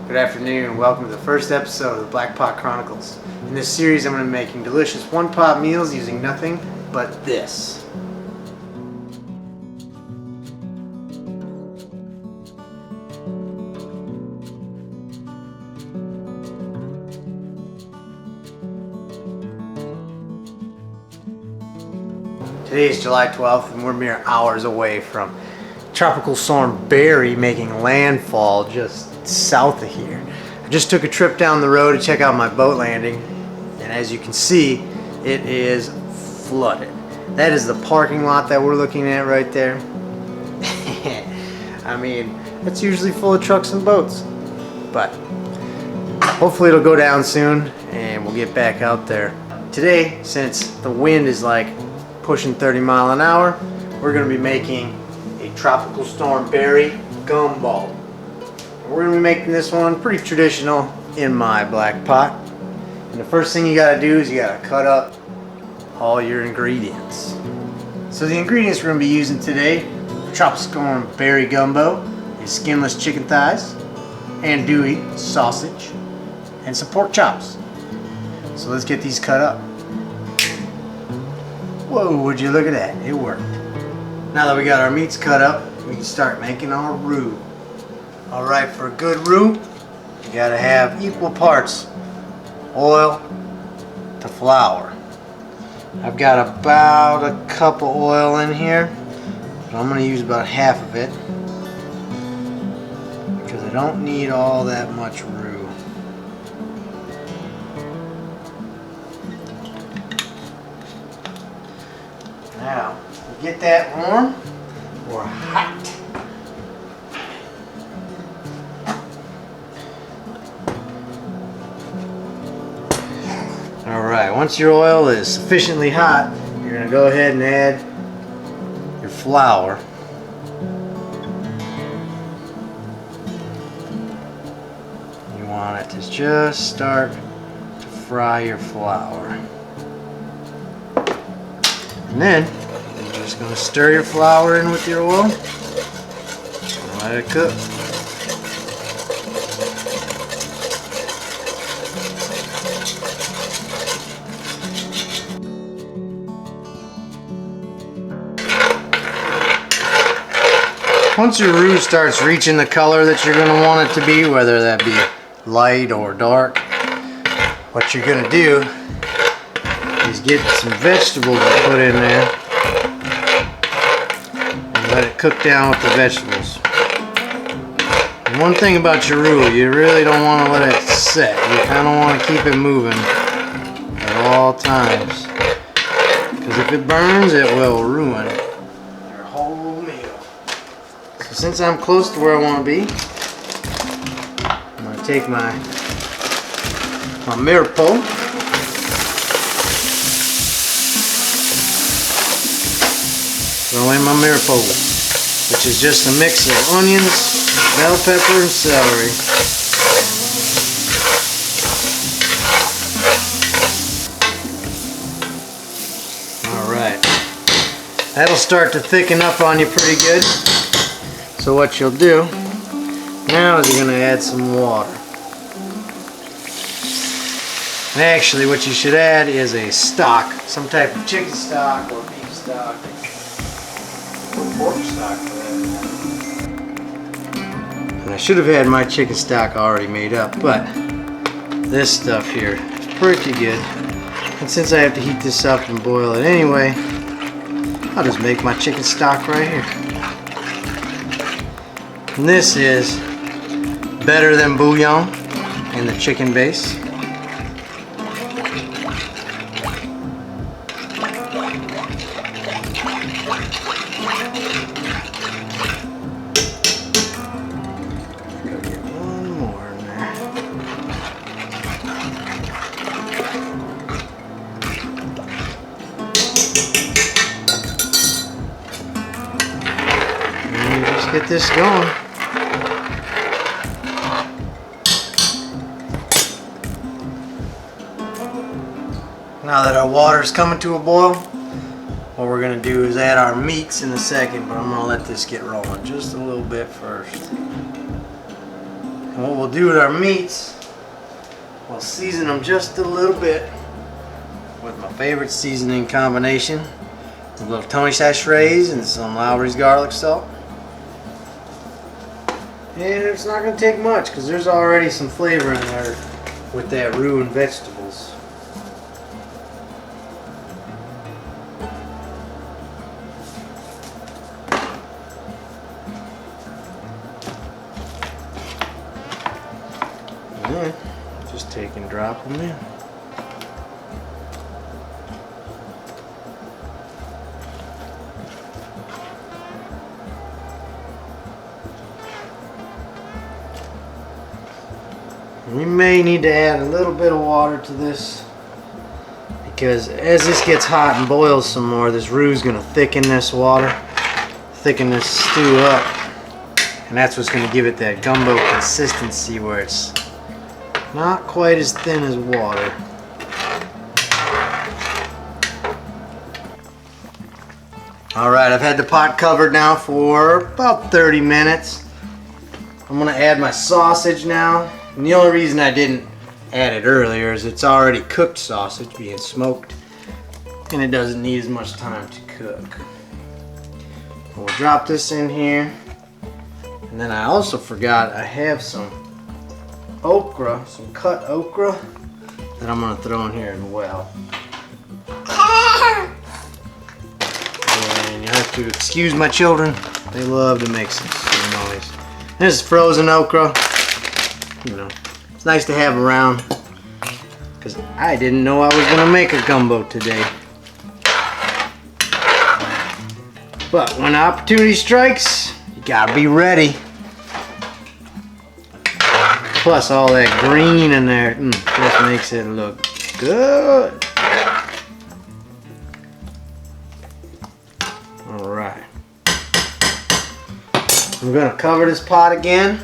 Good afternoon. Welcome to the first episode of the Black Pot Chronicles. In this series, I'm going to be making delicious one-pot meals using nothing but this. Today is July 12th, and we're mere hours away from Tropical Storm Barry making landfall just south of here. I just took a trip down the road to check out my boat landing, and as you can see, it is flooded. That is the parking lot that we're looking at right there. I mean, it's usually full of trucks and boats, but hopefully it'll go down soon and we'll get back out there. Today, since the wind is like pushing 30 miles an hour, we're going to be making a Tropical Storm Barry Gumbo. We're going to be making this one pretty traditional in my black pot. And the first thing you got to do is you got to cut up all your ingredients. So the ingredients we're going to be using today for Tropical Storm Barry Gumbo is skinless chicken thighs, andouille sausage, and some pork chops. So let's get these cut up. Whoa, would you look at that? It worked. Now that we got our meats cut up, we can start making our roux. Alright, for a good roux, you gotta have equal parts oil to flour. I've got about a cup of oil in here, but I'm gonna use about half of it because I don't need all that much roux. Now, get that warm or hot. Alright, once your oil is sufficiently hot, you're going to go ahead and add your flour. You want it to just start to fry your flour. And then, you're just going to stir your flour in with your oil and let it cook. Once your roux starts reaching the color that you're going to want it to be, whether that be light or dark, what you're going to do is get some vegetables to put in there and let it cook down with the vegetables. And one thing about your roux, you really don't want to let it set. You kind of want to keep it moving at all times, because if it burns, it will ruin your whole meal. So since I'm close to where I want to be, I'm going to take my mirepoix. Throw in my mirepoix, which is just a mix of onions, bell pepper, and celery. Alright, that'll start to thicken up on you pretty good. So what you'll do now is you're going to add some water. And actually what you should add is a stock, some type of chicken stock or beef stock. Pork stock for that. And I should have had my chicken stock already made up, but this stuff here is pretty good. And since I have to heat this up and boil it anyway, I'll just make my chicken stock right here. And this is better than bouillon in the chicken base. Get this going. Now that our water is coming to a boil, what we're going to do is add our meats in a second, but I'm going to let this get rolling just a little bit first. And what we'll do with our meats, we'll season them just a little bit with my favorite seasoning combination. A little Tony Chachere's and some Lowry's garlic salt. And it's not going to take much because there's already some flavor in there with that roux and vegetables. And then just take and drop them in. We may need to add a little bit of water to this because as this gets hot and boils some more, this roux is going to thicken this water, thicken this stew up, and that's what's going to give it that gumbo consistency where it's not quite as thin as water. Alright, I've had the pot covered now for about 30 minutes. I'm going to add my sausage now. And the only reason I didn't add it earlier is it's already cooked sausage being smoked and it doesn't need as much time to cook. We'll drop this in here, and then I also forgot I have some okra, some cut okra that I'm going to throw in here as well. And you have to excuse my children, they love to make some noise. This is frozen okra. You know, it's nice to have around because I didn't know I was going to make a gumbo today. But when opportunity strikes, you gotta be ready. Plus all that green in there just makes it look good. Alright. I'm going to cover this pot again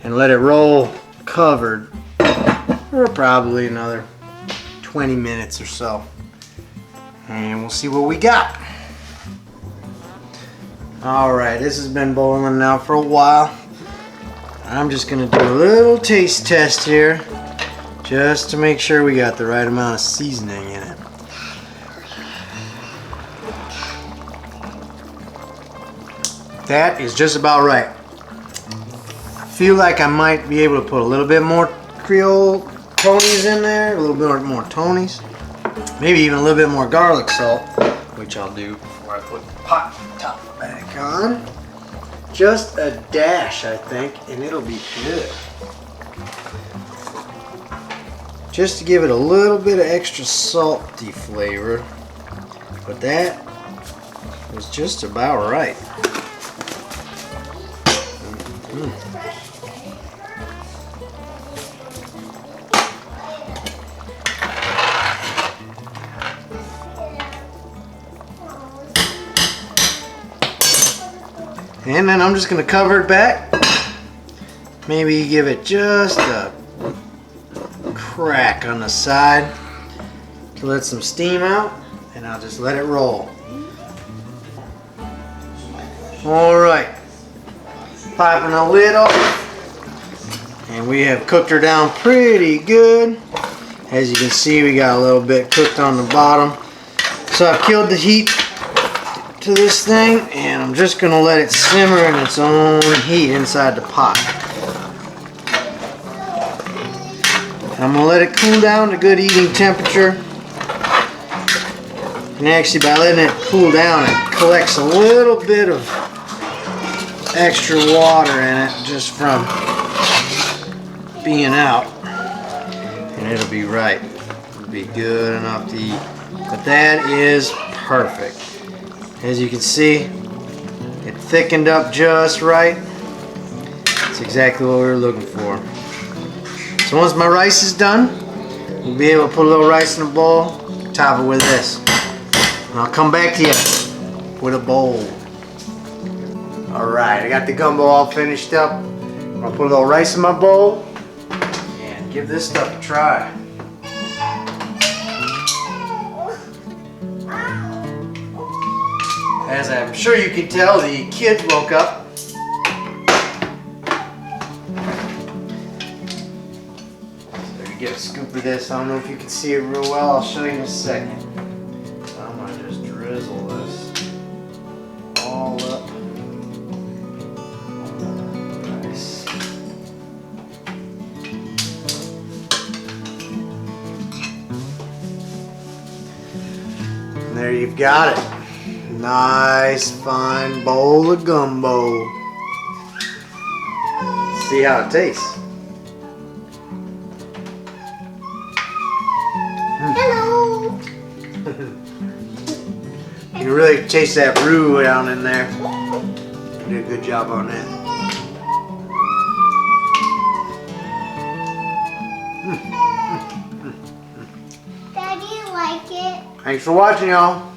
and let it roll covered for probably another 20 minutes or so, and we'll see what we got. Alright, this has been boiling now for a while. I'm just gonna do a little taste test here just to make sure we got the right amount of seasoning in it. That is just about right. I feel like I might be able to put a little bit more Creole Tonys in there, a little bit more Tonys, maybe even a little bit more garlic salt, which I'll do before I put the pot top back on. Just a dash, I think, and it'll be good. Just to give it a little bit of extra salty flavor, but that was just about right. And then I'm just going to cover it back. Maybe give it just a crack on the side to let some steam out, and I'll just let it roll. Alright, popping the lid off, and we have cooked her down pretty good. As you can see, we got a little bit cooked on the bottom. So I've killed the heat to this thing, and I'm just gonna let it simmer in its own heat inside the pot. I'm gonna let it cool down to good eating temperature, and actually by letting it cool down, it collects a little bit of extra water in it just from being out, and it'll be right. It'll be good enough to eat. But that is perfect. As you can see, it thickened up just right. It's exactly what we were looking for. So once my rice is done, we'll be able to put a little rice in a bowl, top it with this. And I'll come back to you with a bowl. Alright, I got the gumbo all finished up. I'm going to put a little rice in my bowl and give this stuff a try. As I'm sure you can tell, the kids woke up. a scoop of this. I don't know if you can see it real well. I'll show you in a second. So I'm gonna just drizzle this all up. Nice. And there you've got it. Nice fine bowl of gumbo. See how it tastes. Hello. You can really taste that roux down in there. You did a good job on that. Daddy, you like it? Thanks for watching, y'all.